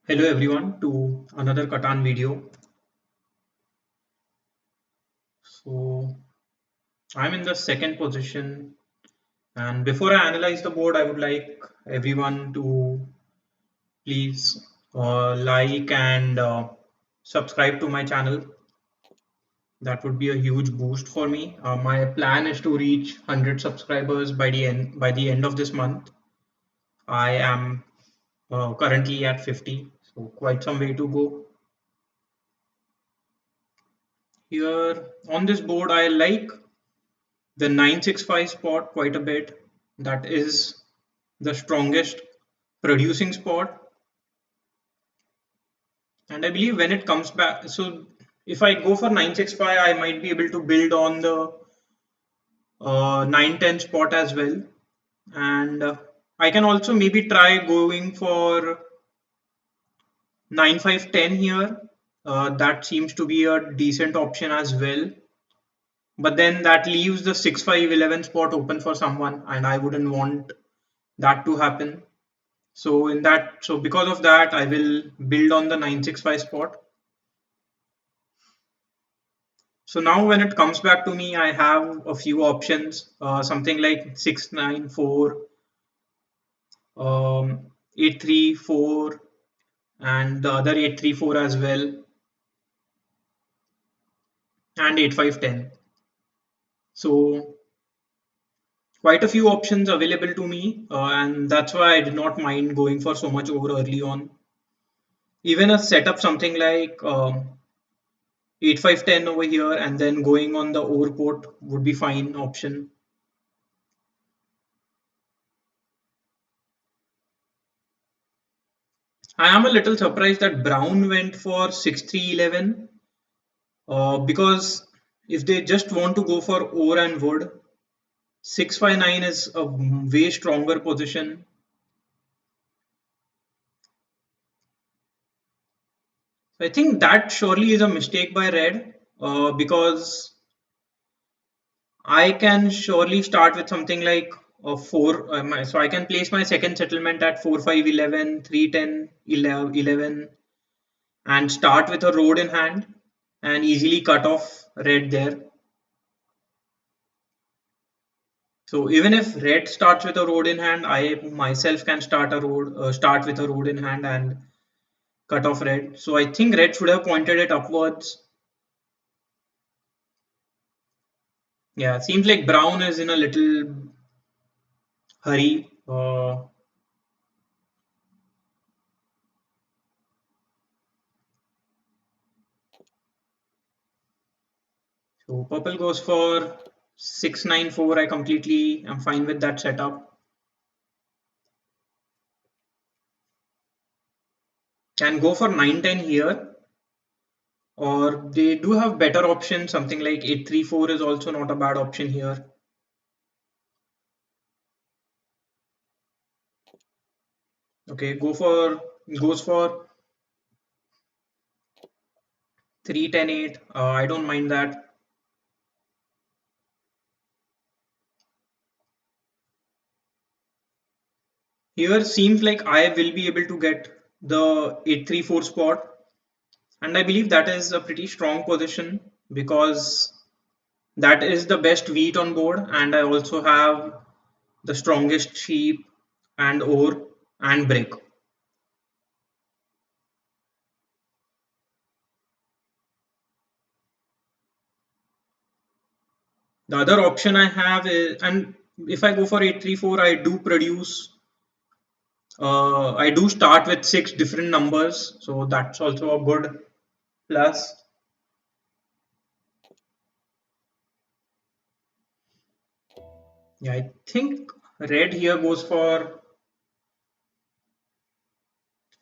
Hello everyone to another Catan video. So I'm in the second position, and before I analyze the board, I would like everyone to please like and subscribe to my channel. That would be a huge boost for me. My plan is to reach 100 subscribers by the end of this month. I am currently at 50, so quite some way to go. Here on this board, I like the 965 spot quite a bit. That is the strongest producing spot. And I believe when it comes back, so if I go for 965, I might be able to build on the 910 spot as well. And I can also maybe try going for 9510 here. That seems to be a decent option as well. But then that leaves the 6511 spot open for someone, and I wouldn't want that to happen. So because of that, I will build on the 965 spot. So now when it comes back to me, I have a few options, something like 694, 834, and the other 834 as well, and 8510. So quite a few options available to me, and that's why I did not mind going for so much over early on. Even a setup something like 8510 over here and then going on the overport would be fine option. I am a little surprised that Brown went for 6311 because if they just want to go for ore and wood, 659 is a way stronger position. So I think that surely is a mistake by red because I can surely start with something like a 4. So I can place my second settlement at 4511, 310, 11, and start with a road in hand and easily cut off red there. So even if red starts with a road in hand, I myself can start with a road in hand and cut off red. So I think red should have pointed it upwards. Yeah, seems like brown is in a little hurry. So purple goes for 694. I completely am fine with that setup. Can go for 910 here, or they do have better options. Something like 834 is also not a bad option here. Okay, goes for 3108. I don't mind that. Here seems like I will be able to get the 834 spot, and I believe that is a pretty strong position because that is the best wheat on board, and I also have the strongest sheep and ore and brick. The other option I have is, and if I go for 834, I do start with 6 different numbers, so that's also a good plus. Yeah, I think red here goes for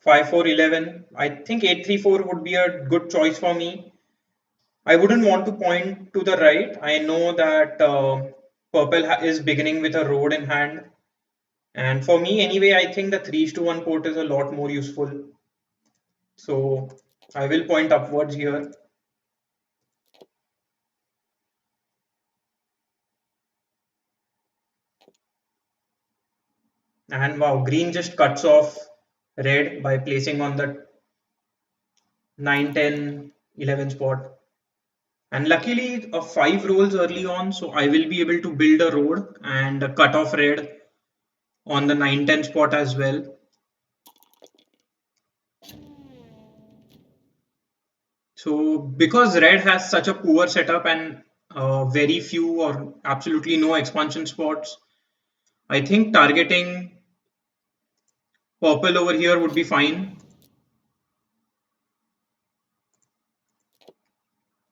5411. I think 834 would be a good choice for me. I wouldn't want to point to the right. I know that purple is beginning with a road in hand. And for me, anyway, I think the 3:1 port is a lot more useful. So I will point upwards here. And wow, green just cuts off red by placing on the 9, 10, 11 spot. And luckily, 5 rolls early on, so I will be able to build a road and cut off red on the 9, 10 spot as well. So because red has such a poor setup and very few or absolutely no expansion spots, I think targeting purple over here would be fine.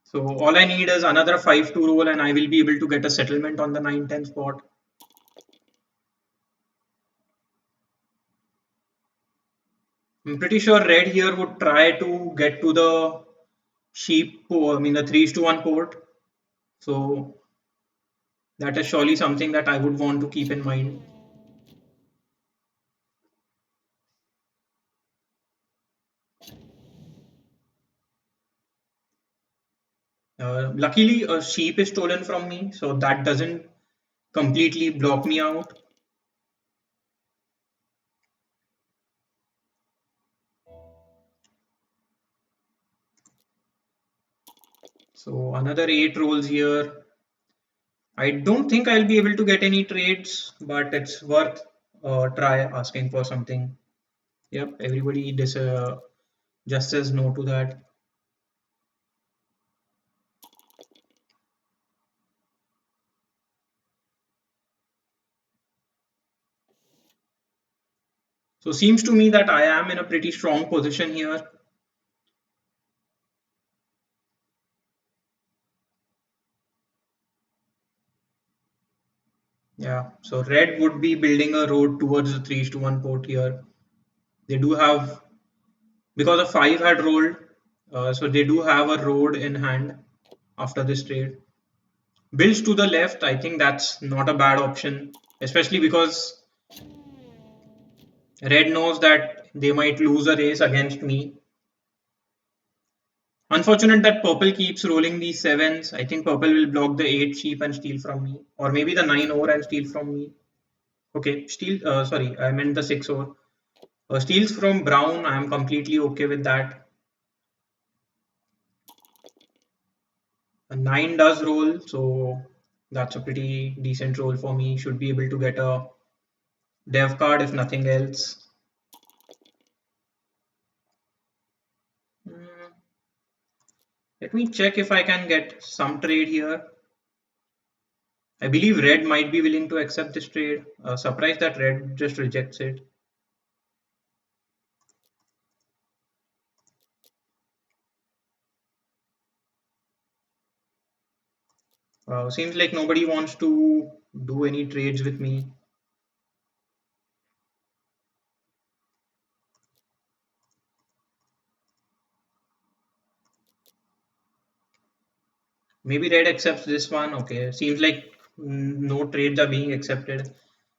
So all I need is another 5 to roll and I will be able to get a settlement on the 9, 10 spot. I'm pretty sure red here would try to get to the sheep, I mean the 3:1 port. So that is surely something that I would want to keep in mind. Luckily, a sheep is stolen from me, so that doesn't completely block me out. So another 8 rolls here. I don't think I'll be able to get any trades, but it's worth try asking for something. Yep, everybody just says no to that. So seems to me that I am in a pretty strong position here. Yeah, so red would be building a road towards the 3:1 port here. They do have, because a 5 had rolled, so they do have a road in hand after this trade. Builds to the left, I think that's not a bad option, especially because red knows that they might lose a race against me. Unfortunate that purple keeps rolling these sevens. I think purple will block the 8 sheep and steal from me, or maybe the 9 over and steal from me. Okay, steal. Sorry, I meant the 6 over. Steals from brown. I am completely okay with that. A 9 does roll, so that's a pretty decent roll for me. Should be able to get a dev card if nothing else. Hmm, let me check if I can get some trade here. I believe red might be willing to accept this trade. Surprised that red just rejects it. Seems like nobody wants to do any trades with me. Maybe red accepts this one. Okay, seems like no trades are being accepted.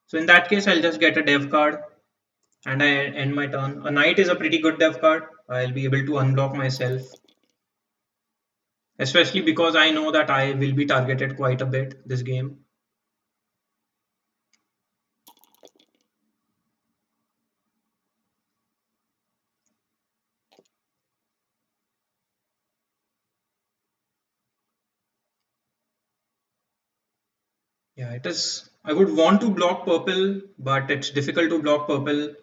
So in that case, I'll just get a dev card and I end my turn. A knight is a pretty good dev card. I'll be able to unblock myself, especially because I know that I will be targeted quite a bit this game. Yeah, it is. I would want to block purple, but it's difficult to block purple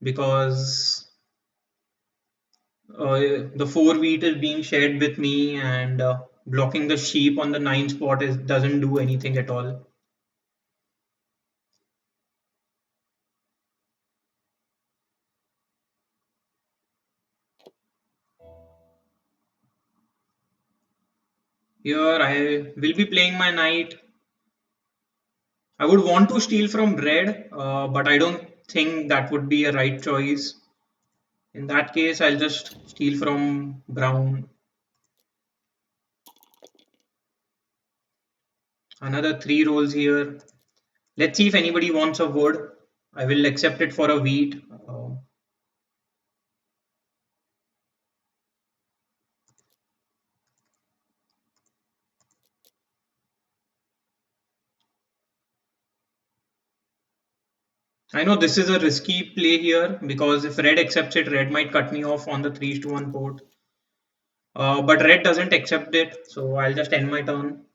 because the 4 wheat is being shared with me and blocking the sheep on the 9 spot doesn't do anything at all. Here I will be playing my knight. I would want to steal from red, but I don't think that would be a right choice. In that case, I'll just steal from brown. Another 3 rolls here. Let's see if anybody wants a wood. I will accept it for a wheat. I know this is a risky play here because if red accepts it, red might cut me off on the 3:1 port. But red doesn't accept it, so I'll just end my turn.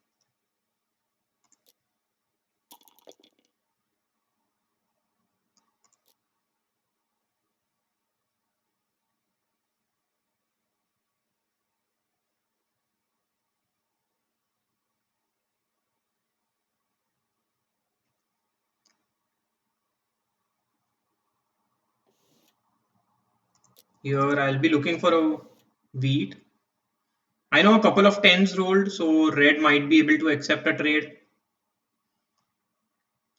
Here I'll be looking for a wheat. I know a couple of tens rolled, so red might be able to accept a trade.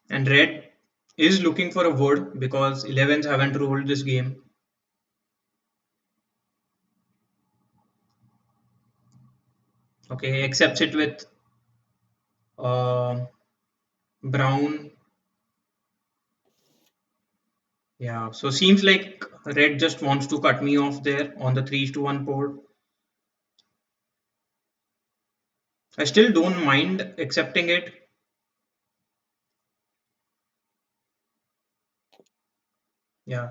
And red is looking for a wood because 11s haven't rolled this game. Okay, accepts it with uh, brown. Yeah, so seems like red just wants to cut me off there on the 3:1 port. I still don't mind accepting it. Yeah.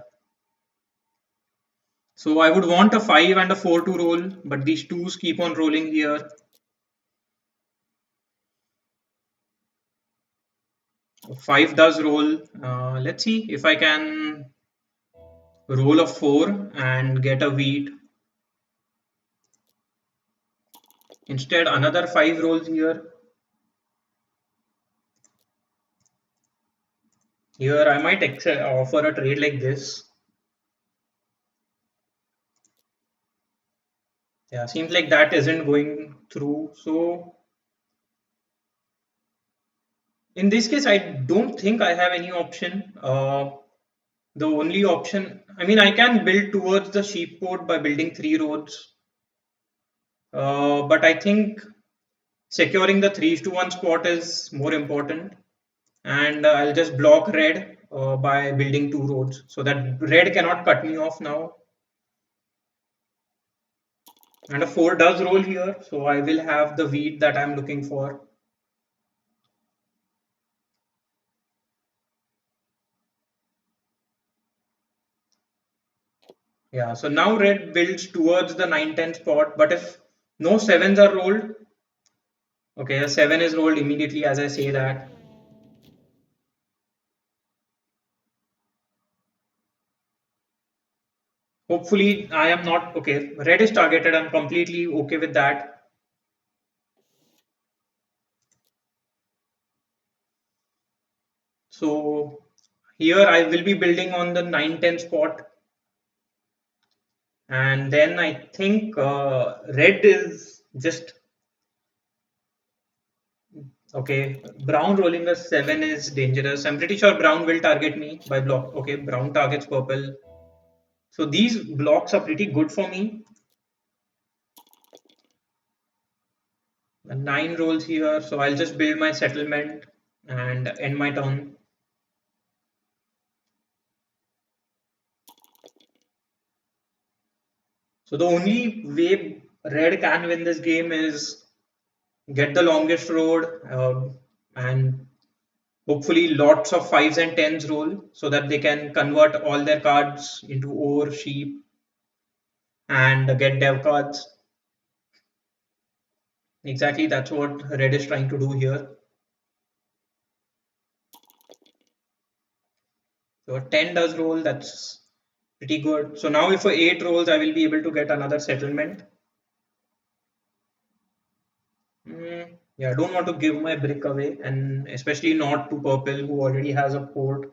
So I would want a 5 and a 4 to roll, but these twos keep on rolling here. 5 does roll. Let's see if I can roll a 4 and get a wheat. Instead, another 5 rolls here. Here, I might offer a trade like this. Yeah, seems like that isn't going through. So, in this case, I don't think I have any option. The only option, I mean, I can build towards the sheep port by building 3 roads. But I think securing the 3:1 spot is more important. And I'll just block red by building 2 roads so that red cannot cut me off now. And a 4 does roll here, so I will have the wheat that I'm looking for. Yeah, so now red builds towards the 9-10 spot, but if no 7s are rolled, okay, a 7 is rolled immediately as I say that. Hopefully, I am not okay. Red is targeted, I'm completely okay with that. So here I will be building on the 9-10 spot. And then I think red is just okay. Brown rolling a 7 is dangerous. I'm pretty sure brown will target me by block. Okay, brown targets purple. So these blocks are pretty good for me. 9 rolls here, so I'll just build my settlement and end my turn. So the only way red can win this game is get the longest road and hopefully lots of 5s and 10s roll so that they can convert all their cards into ore, sheep, and get dev cards. Exactly, that's what red is trying to do here. So a 10 does roll, that's pretty good. So now if a 8 rolls, I will be able to get another settlement. Yeah, I don't want to give my brick away, and especially not to purple who already has a port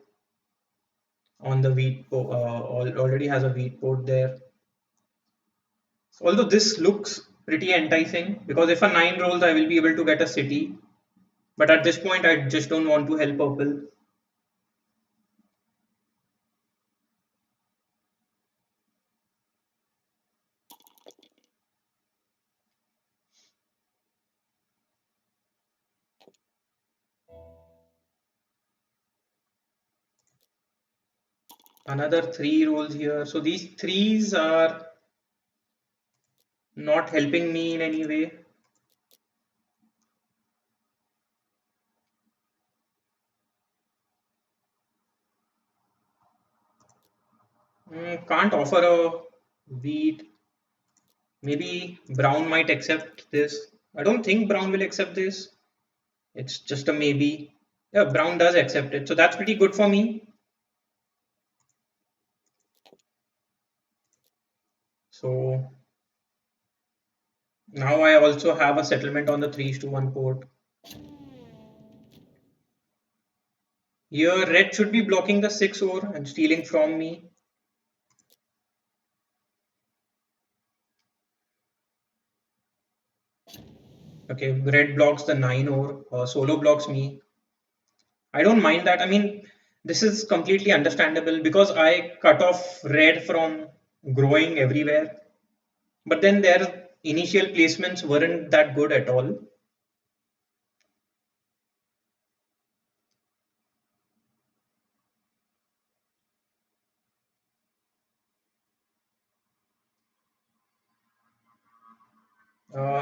on the already has a wheat port there. So although this looks pretty enticing because if a 9 rolls, I will be able to get a city. But at this point, I just don't want to help purple. Another 3 rolls here. So these threes are not helping me in any way. Can't offer a wheat. Maybe brown might accept this. I don't think brown will accept this. It's just a maybe. Yeah, brown does accept it. So that's pretty good for me. So now I also have a settlement on the 3:1 port. Here red should be blocking the 6 ore and stealing from me. Okay, red blocks the 9 ore, solo blocks me. I don't mind that. I mean, this is completely understandable because I cut off red from growing everywhere. But then their initial placements weren't that good at all.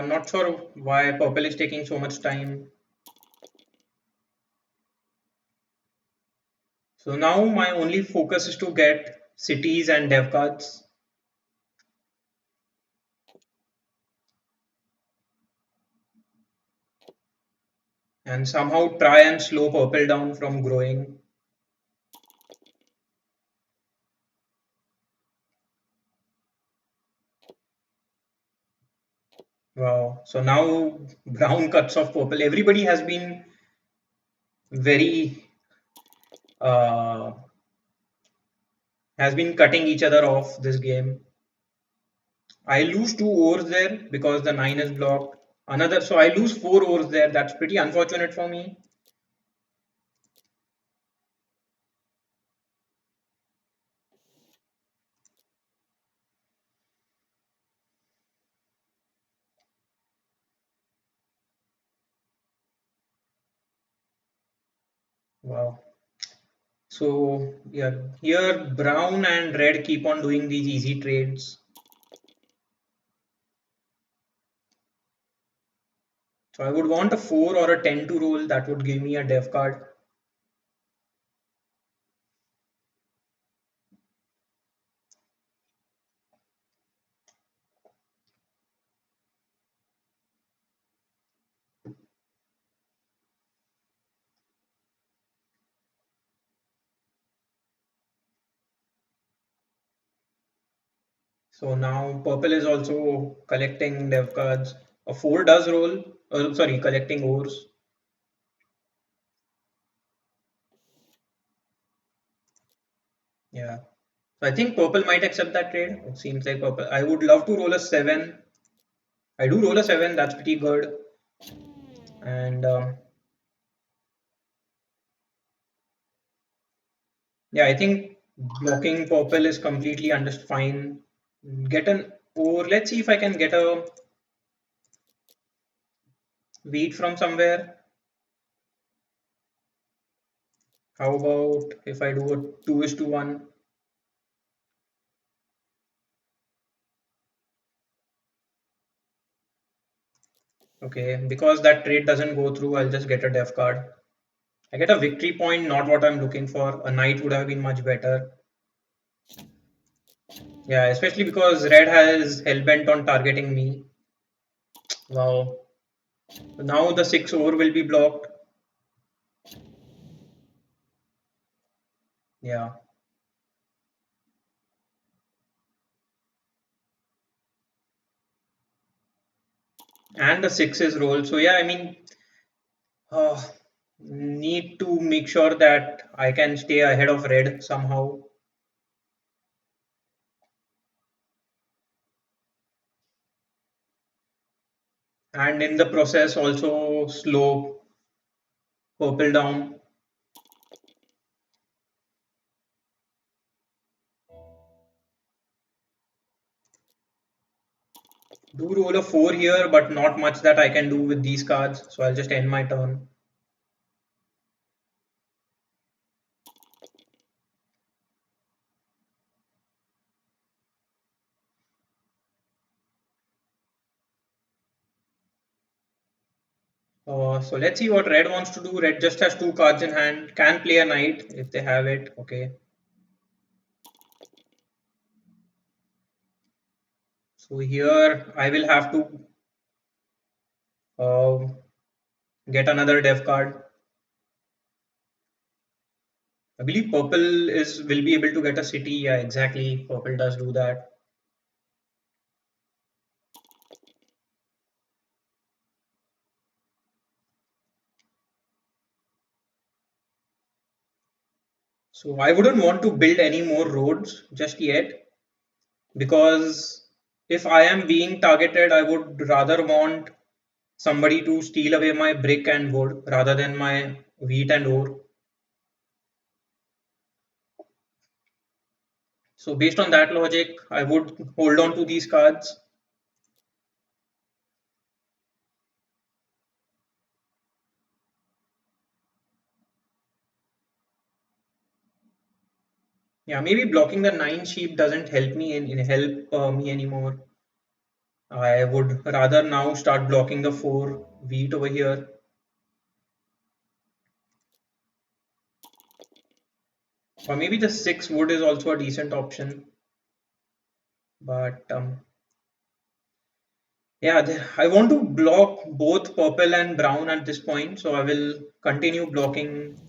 Not sure why purple is taking so much time. So now my only focus is to get cities and dev cards and somehow try and slow purple down from growing. Wow. So now brown cuts off purple. Everybody very uh, has been cutting each other off this game. I lose 2 ores there because the 9 is blocked. So I lose 4 ores there. That's pretty unfortunate for me. Wow. So yeah, here brown and red keep on doing these easy trades. So I would want a 4 or a 10 to roll. That would give me a dev card. So now purple is also collecting dev cards. A 4 does roll. Sorry, collecting ores. Yeah. So I think purple might accept that trade. It seems like purple. I would love to roll a 7. I do roll a 7. That's pretty good. And yeah, I think blocking purple is completely fine. Get an ore. Let's see if I can get a wheat from somewhere. How about if I do a 2:1? Okay, because that trade doesn't go through, I'll just get a dev card. I get a victory point, not what I'm looking for. A knight would have been much better. Yeah, especially because red has hellbent on targeting me. Wow. Now the 6 ore will be blocked. Yeah. And the 6 is rolled. So yeah, I mean, uh, need to make sure that I can stay ahead of red somehow. And in the process also slow purple down. Do roll a 4 here, but not much that I can do with these cards. So I'll just end my turn. So let's see what red wants to do. Red just has 2 cards in hand. Can play a knight if they have it. Okay. So here I will have to uh, get another dev card. I believe purple is will be able to get a city. Yeah, exactly. Purple does do that. So I wouldn't want to build any more roads just yet because if I am being targeted, I would rather want somebody to steal away my brick and wood rather than my wheat and ore. So based on that logic, I would hold on to these cards. Yeah, maybe blocking the 9 sheep doesn't help me me anymore. I would rather now start blocking the 4 wheat over here. Or maybe the 6 wood is also a decent option. But yeah, I want to block both purple and brown at this point. So I will continue blocking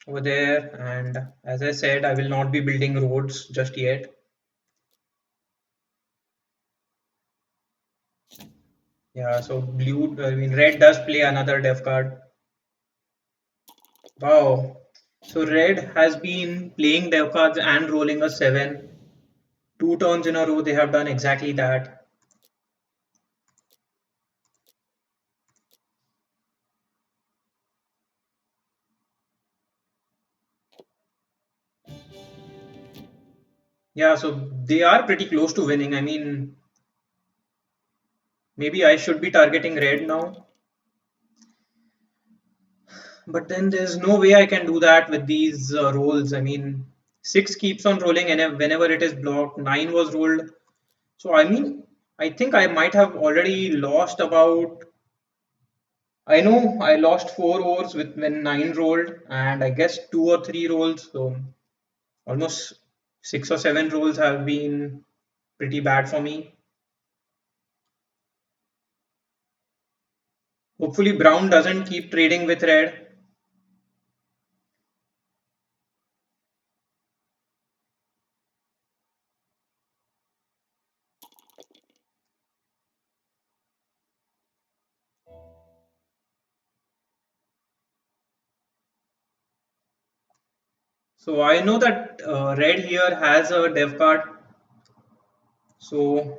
over there. And as I said, I will not be building roads just yet. Yeah, so red does play another dev card. Wow. So red has been playing dev cards and rolling a 7. 2 turns in a row, they have done exactly that. Yeah, so they are pretty close to winning. I mean, maybe I should be targeting red now. But then there's no way I can do that with these rolls. I mean, 6 keeps on rolling and whenever it is blocked. 9 was rolled. So, I mean, I think I might have already lost about. I know I lost 4 overs with when 9 rolled, and I guess 2 or 3 rolls. So, almost 6 or 7 rolls have been pretty bad for me. Hopefully, brown doesn't keep trading with red. So I know that red here has a dev card. So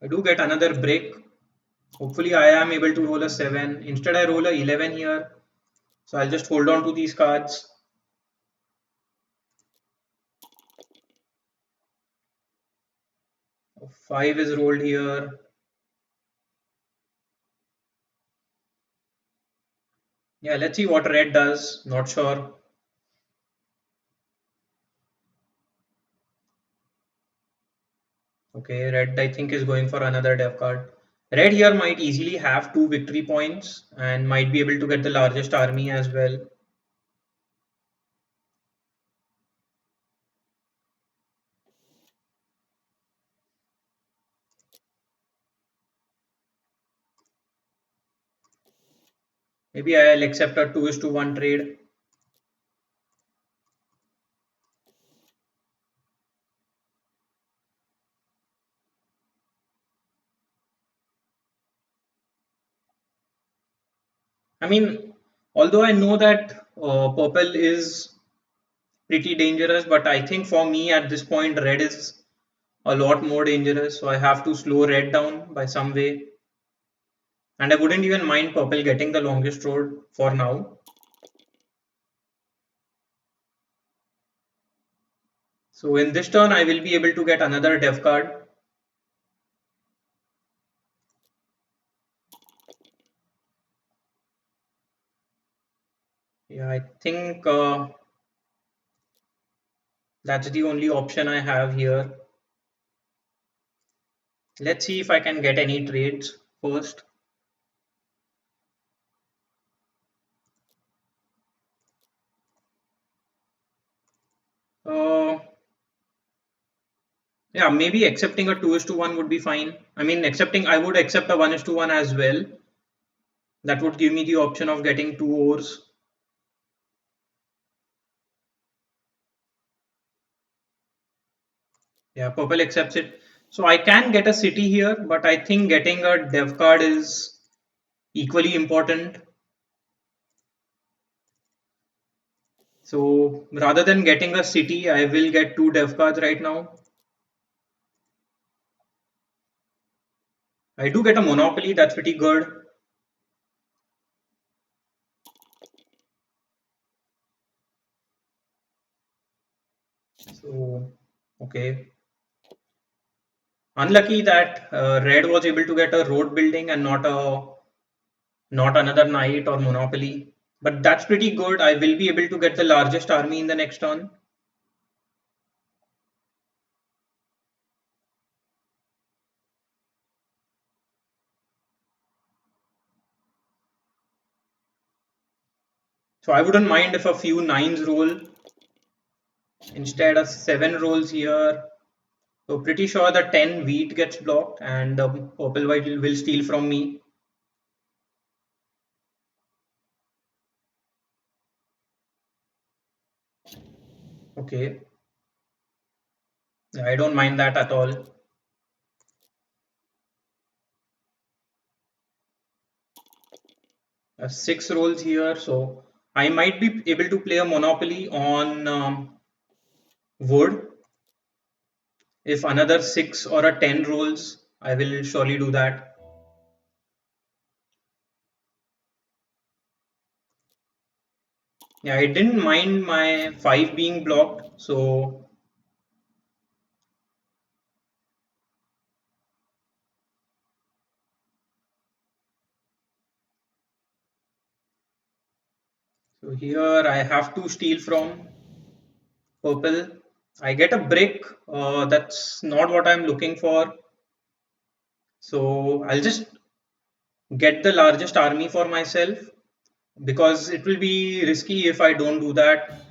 I do get another break. Hopefully I am able to roll a 7. Instead I roll a 11 here. So I'll just hold on to these cards. A 5 is rolled here. Yeah, let's see what red does. Not sure. Okay, red I think is going for another dev card. Red here might easily have 2 victory points and might be able to get the largest army as well. Maybe I'll accept a 2:1 trade. I mean, although I know that purple is pretty dangerous, but I think for me at this point, red is a lot more dangerous. So I have to slow red down by some way. And I wouldn't even mind purple getting the longest road for now. So in this turn, I will be able to get another dev card. Yeah, I think that's the only option I have here. Let's see if I can get any trades first. Yeah, maybe accepting a 2 is to 1 would be fine. I mean, I would accept a 1 is to 1 as well. That would give me the option of getting two ores. Yeah, purple accepts it. So I can get a city here, but I think getting a dev card is equally important. So rather than getting a city, I will get two dev cards right now. I do get a monopoly, that's pretty good. So, okay. Unlucky that red was able to get a road building and not another knight or monopoly. But that's pretty good. I will be able to get the largest army in the next turn. So I wouldn't mind if a few nines roll instead of seven rolls here. So pretty sure the 10 wheat gets blocked and purple white will steal from me. Okay, yeah, I don't mind that at all. Six rolls here, so I might be able to play a monopoly on wood. If another six or a 10 rolls, I will surely do that. Yeah, I didn't mind my five being blocked, so here I have to steal from purple. I get a brick. That's not what I'm looking for. So I'll just get the largest army for myself because it will be risky if I don't do that.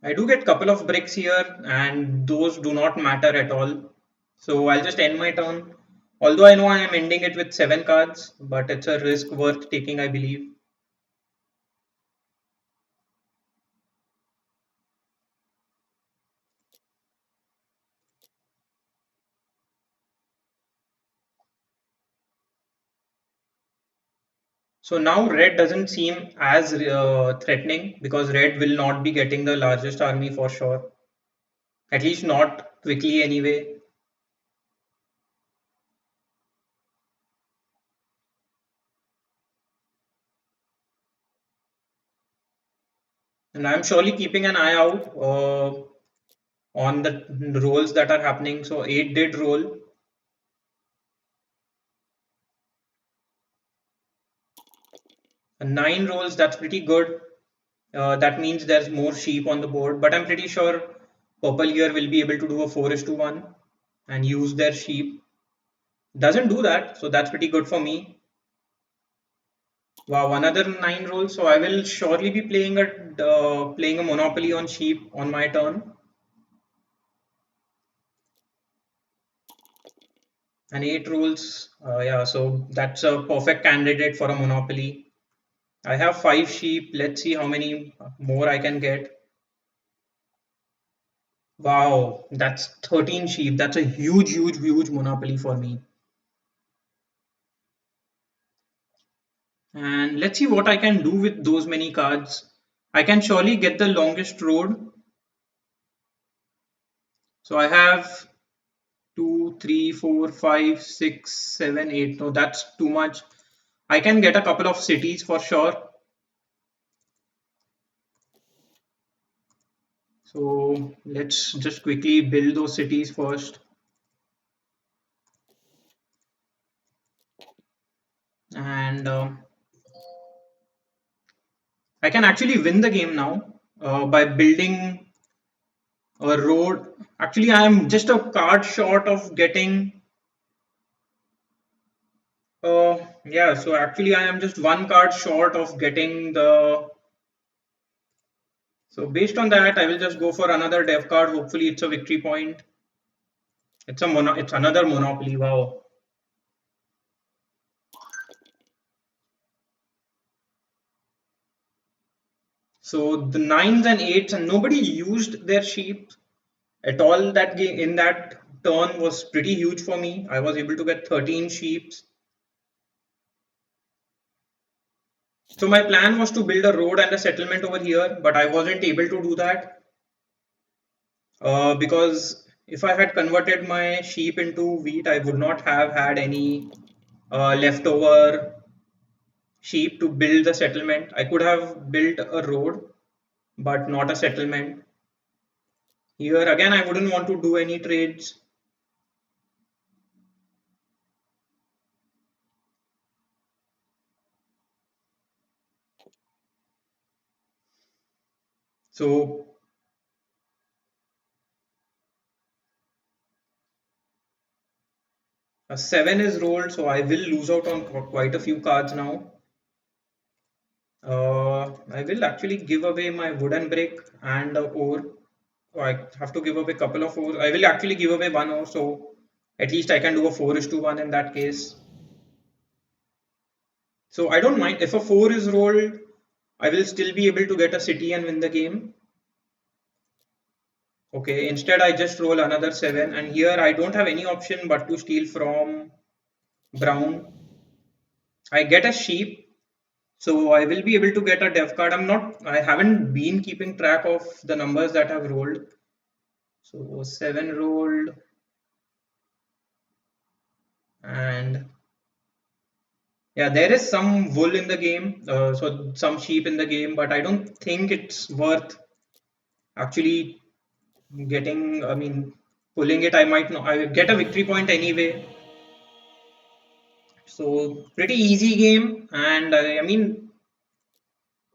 I do get couple of bricks here and those do not matter at all. So I'll just end my turn. Although I know I am ending it with seven cards, but it's a risk worth taking, I believe. So now red doesn't seem as threatening because red will not be getting the largest army for sure. At least not quickly anyway. And I'm surely keeping an eye out on the rolls that are happening. So 8 did roll. 9 rolls, that's pretty good. That means there's more sheep on the board. But I'm pretty sure purple here will be able to do a 4 is to 1 and use their sheep. Doesn't do that, so that's pretty good for me. Wow, another 9 rolls. So I will surely be playing a monopoly on sheep on my turn. And 8 rolls. Yeah, so that's a perfect candidate for a monopoly. I have 5 sheep. Let's see how many more I can get. Wow, that's 13 sheep. That's a huge monopoly for me. And let's see what I can do with those many cards. I can surely get the longest road. So I have 2, 3, 4, 5, 6, 7, 8. No, that's too much. I can get a couple of cities for sure. So let's just quickly build those cities first. And I can actually win the game now by building a road. Actually, I am just a card short of getting. Yeah, so actually, I am just one card short of getting the So based on that, I will just go for another dev card. Hopefully it's a victory point. It's another monopoly. Wow. So the nines and eights, and nobody used their sheep at all. That game in that turn was pretty huge for me. I was able to get 13 sheeps. So my plan was to build a road and a settlement over here, but I wasn't able to do that because if I had converted my sheep into wheat, I would not have had any leftover sheep to build the settlement. I could have built a road, but not a settlement. Here again, I wouldn't want to do any trades. So a 7 is rolled, so I will lose out on quite a few cards now. I will actually give away my wooden brick and a ore. So I have to give away a couple of ores. I will actually give away one ore, so at least I can do a 4:1 in that case. So I don't mind if a 4 is rolled, I will still be able to get a city and win the game. Okay, instead I just roll another 7, and here I don't have any option but to steal from brown. I get a sheep, so I will be able to get a dev card. I haven't been keeping track of the numbers that I've rolled. So 7 rolled, and yeah, there is some wool in the game, so some sheep in the game, but I don't think it's worth actually getting, I mean, pulling it. I might not, I will get a victory point anyway. So pretty easy game, and I mean,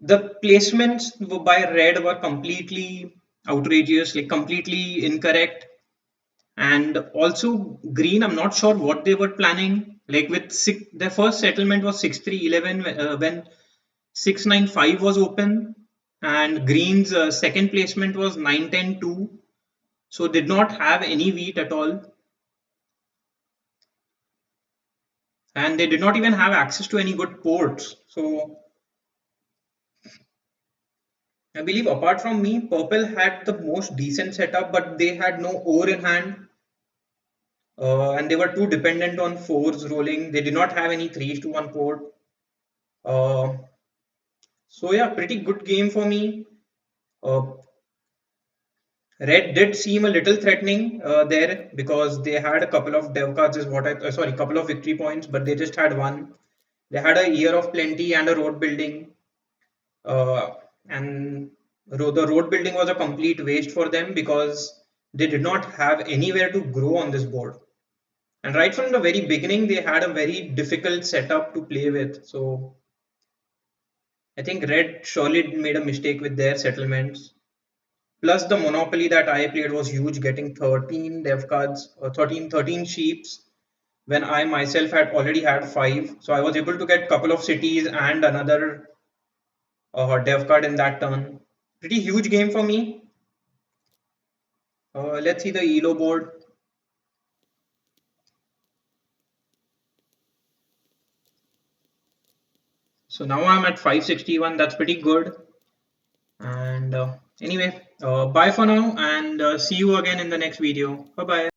the placements by red were completely outrageous, like completely incorrect. And also green, I'm not sure what they were planning. Like with their first settlement was 6-3-11 when 6-9-5 was open, and green's second placement was 9-10-2. So did not have any wheat at all, and they did not even have access to any good ports. So I believe apart from me, purple had the most decent setup, but they had no ore in hand. And they were too dependent on fours rolling. They did not have any 3:1 port. Uh, so yeah, pretty good game for me. Uh, Red did seem a little threatening there because they had a couple of dev cards, is what I sorry, couple of victory points, but they just had one. They had a year of plenty and a road building, uh, and the road building was a complete waste for them because they did not have anywhere to grow on this board. And right from the very beginning, they had a very difficult setup to play with. So I think Red surely made a mistake with their settlements. Plus the monopoly that I played was huge, getting 13 dev cards, 13 sheeps when I myself had already had 5. So I was able to get a couple of cities and another dev card in that turn. Pretty huge game for me. Let's see the ELO board. So now I'm at 561. That's pretty good. And anyway, bye for now, and see you again in the next video. Bye bye.